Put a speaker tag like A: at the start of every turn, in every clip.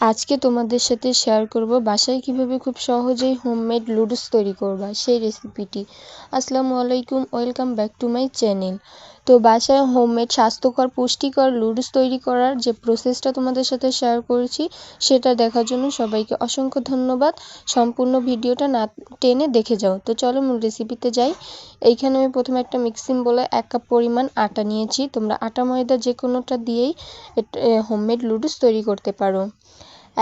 A: আজকে তোমাদের সাথে শেয়ার করব বাসায় কিভাবে খুব সহজেই হোমমেড লুডুস তৈরি করবা সেই রেসিপিটি। আসসালামু আলাইকুম, welcome back to my channel. তো বাসায় হোমমেড স্বাস্থ্যকর পুষ্টিকর লুডুস তৈরি করার যে প্রসেসটা তোমাদের সাথে শেয়ার করেছি সেটা দেখার জন্য সবাইকে অসংখ্য ধন্যবাদ। সম্পূর্ণ ভিডিওটা না টেনে দেখে যাও। তো চলো মূল রেসিপিতে যাই। এইখানে আমি প্রথমে একটা মিক্সিং বলে 1 কাপ পরিমাণ আটা নিয়েছি। তোমরা আটা ময়দা যে কোনোটা দিয়েই হোমমেড লুডুস তৈরি করতে পারো।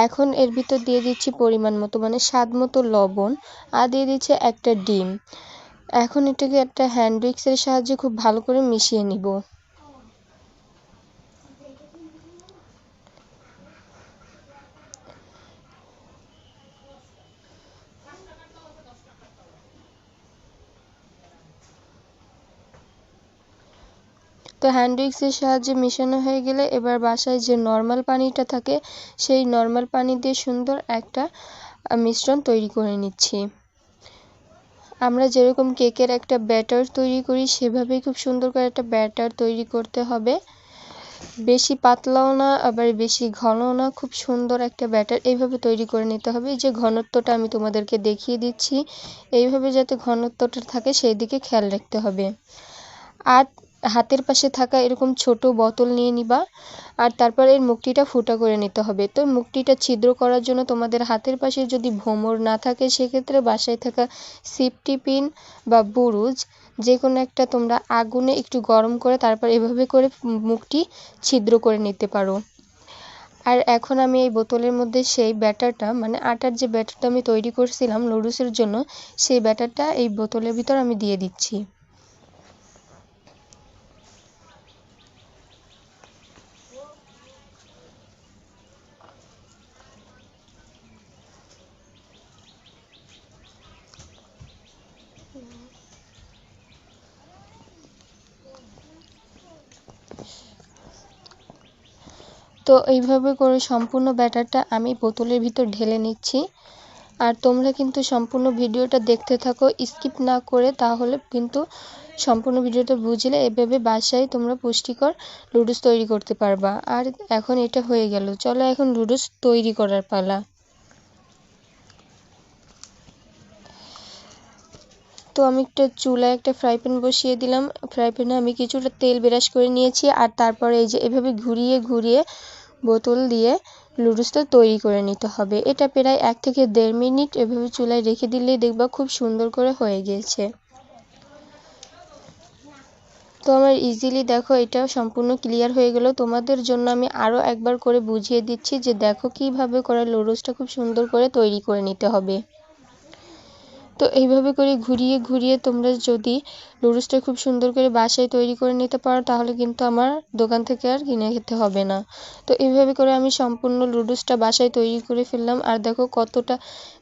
A: এখন এর ভিতর দিয়ে দিচ্ছি পরিমাণ মতো মানে স্বাদ মতো লবণ আর দিয়ে দিচ্ছে একটা ডিম। এখন এটাকে একটা হ্যান্ড উইক্সের সাহায্যে খুব ভালো করে মিশিয়ে নিব। তো হ্যান্ড উইক্সের সাহায্যে মেশানো হয়ে গেলে এবার বাসায় যে নর্মাল পানিটা থাকে সেই নর্মাল পানি দিয়ে সুন্দর একটা মিশ্রণ তৈরি করে নিচ্ছি। আমরা যেরকম কেকের একটা ব্যাটার তৈরি করি সেভাবেই খুব সুন্দর করে একটা ব্যাটার তৈরি করতে হবে। বেশি পাতলাও না আবার বেশি ঘনও না, খুব সুন্দর একটা ব্যাটার এইভাবে তৈরি করে নিতে হবে। এই যে ঘনত্বটা আমি তোমাদেরকে দেখিয়ে দিচ্ছি, এইভাবে যাতে ঘনত্বটা থাকে সেই দিকে খেয়াল রাখতে হবে। আর হাতের পাশে থাকা এরকম ছোট বোতল নিয়ে নিবা আর তারপর এর মুখটিটা ফুটা করে নিতে হবে। তো মুখটিটা ছিদ্র করার জন্য তোমাদের হাতের পাশে যদি ভোমর না থাকে সেক্ষেত্রে বাসায় থাকা সেফটি পিন বা বুরুজ যে কোনো একটা তোমরা আগুনে একটু গরম করে তারপর এভাবে করে মুখটি ছিদ্র করে নিতে পারো। আর এখন আমি এই বোতলের মধ্যে সেই ব্যাটারটা মানে আটার যে ব্যাটারটা আমি তৈরি করছিলাম লুডুসের জন্য সেই ব্যাটারটা এই বোতলের ভিতর আমি দিয়ে দিচ্ছি। তো এইভাবে করে সম্পূর্ণ ব্যাটারটা আমি বোতলের ভিতর ঢেলে নিচ্ছি। আর তোমরা কিন্তু সম্পূর্ণ ভিডিওটা দেখতে থাকো স্কিপ না করে, তাহলে কিন্তু সম্পূর্ণ ভিডিওটা বুঝলে এভাবে বাসায় তোমরা পুষ্টিকর লুডুস তৈরি করতে পারবা। আর এখন এটা হয়ে গেল, চলো এখন লুডুস তৈরি করার পালা। তো আমি একটা চুলায় একটা ফ্রাই প্যান বসিয়ে দিলাম। ফ্রাই প্যানে আমি কিছুটা তেল ব্রাশ করে নিয়েছি আর তারপরে এই যে এভাবে ঘুরিয়ে ঘুরিয়ে বোতল দিয়ে লুডুসটা তৈরি করে নিতে হবে। এটা প্রায় 1 থেকে 1.5 মিনিট এভাবে চুলায় রেখে দিলেই দেখবা খুব সুন্দর করে হয়ে গিয়েছে। তো আমার ইজিলি দেখো এটা সম্পূর্ণ ক্লিয়ার হয়ে গেল। তোমাদের জন্য আমি আরও একবার করে বুঝিয়ে দিচ্ছি যে দেখো কিভাবে করে লুডুসটা খুব সুন্দর করে তৈরি করে নিতে হবে। তো এইভাবে করে ঘুরিয়ে ঘুরিয়ে তোমরা যদি লুডুসটা খুব সুন্দর করে বাসায় তৈরি করে নিতে পারো তাহলে কিন্তু আমার দোকান থেকে আর কিনে খেতে হবে না। তো এইভাবে করে আমি সম্পূর্ণ লুডুসটা বাসায় তৈরি করে ফেললাম আর দেখো কতটা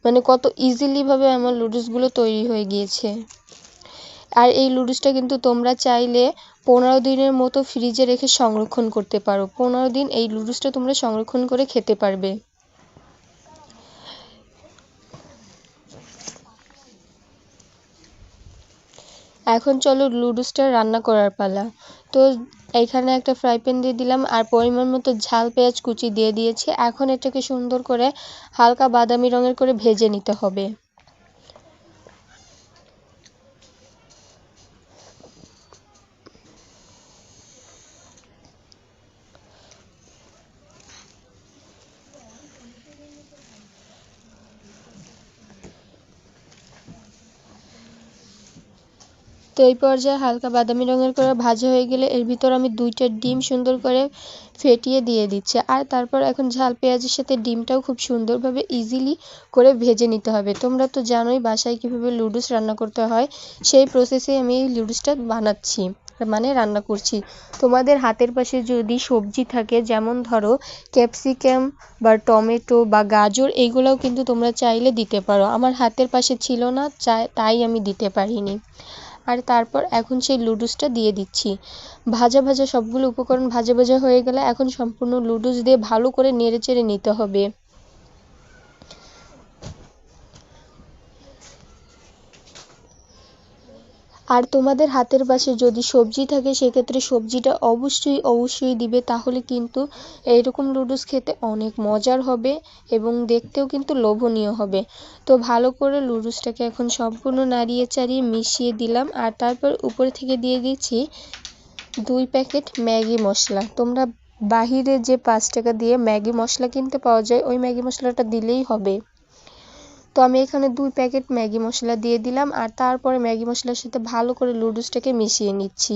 A: মানে কত ইজিলি ভাবে আমার লুডুসগুলো তৈরি হয়ে গিয়েছে। আর এই লুডুসটা কিন্তু তোমরা চাইলে 15 দিনের মতো ফ্রিজে রেখে সংরক্ষণ করতে পারো। 15 দিন এই লুডুসটা তোমরা সংরক্ষণ করে খেতে পারবে। এখন চলো লুডুসটা রান্না করার পালা। তো এইখানে একটা ফ্রাই প্যান দিয়ে দিলাম আর পরিমাণ মতো ঝাল পেঁয়াজ কুচি দিয়ে দিয়েছি। এখন এটাকে সুন্দর করে হালকা বাদামি রঙের করে ভেজে নিতে হবে। তো এই পর্যায়ে হালকা বাদামি রঙের করে ভাজা হয়ে গেলে এর ভিতর আমি 2টা ডিম সুন্দর করে ফেটিয়ে দিয়ে দিচ্ছি। আর তারপর এখন ঝাল পেঁয়াজের সাথে ডিমটাও খুব সুন্দরভাবে ইজিলি করে ভেজে নিতে হবে। তোমরা তো জানোই বাসায় কিভাবে লুডুস রান্না করতে হয়, সেই প্রসেসে আমি এই লুডুসটা বানাচ্ছি মানে রান্না করছি। তোমাদের হাতের পাশে যদি সবজি থাকে যেমন ধরো ক্যাপসিকাম বা টমেটো বা গাজর এইগুলোও কিন্তু তোমরা চাইলে দিতে পারো। আমার হাতের পাশে ছিল না তাই আমি দিতে পারিনি। আর তারপর এখন সেই লুডুসটা দিয়ে দিচ্ছি। ভাজা ভাজা সবগুলো উপকরণ ভাজা ভাজা হয়ে গেলে এখন সম্পূর্ণ লুডুস দিয়ে ভালো করে নেড়েচেড়ে নিতে হবে। আর তোমাদের হাতের পাশে যদি সবজি থাকে সেক্ষেত্রে সবজিটা অবশ্যই দিবে, তাহলে কিন্তু এইরকম লুডুস খেতে অনেক মজার হবে এবং দেখতেও কিন্তু লোভনীয় হবে। তো ভালো করে লুডুসটাকে এখন সম্পূর্ণ নাড়িয়ে চাড়িয়ে মিশিয়ে দিলাম, আর তারপর উপর থেকে দিয়ে দিচ্ছি 2 প্যাকেট ম্যাগি মশলা। তোমরা বাহিরে যে 5 টাকা দিয়ে ম্যাগি মশলা কিনতে পাওয়া যায় ওই ম্যাগি মশলাটা দিলেই হবে। তো আমি এখানে 2 প্যাকেট ম্যাগি মশলা দিয়ে দিলাম, আর তারপরে ম্যাগি মশলার সাথে ভালো করে লুডুসটাকে মিশিয়ে নিচ্ছি।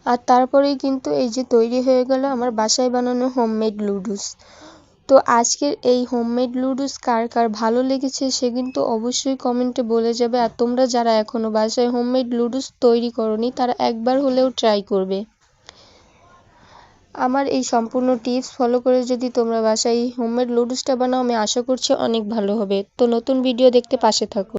A: আর তারপরেই কিন্তু এই যে তৈরি হয়ে গেল আমার বাসায় বানানো হোমমেড লুডুস। তো আজকের এই হোমমেড লুডুস কার কার ভালো লেগেছে সে কিন্তু অবশ্যই কমেন্টে বলে যাবে। আর তোমরা যারা এখনো বাসায় হোমমেড লুডুস তৈরি করোনি তারা একবার হলেও ট্রাই করবে। আমার এই সম্পূর্ণ টিপস ফলো করে যদি তোমরা বাসায় হোমমেড লুডুসটা বানাও, আমি আশা করছি অনেক ভালো হবে। তো নতুন ভিডিও দেখতে পাশে থাকো।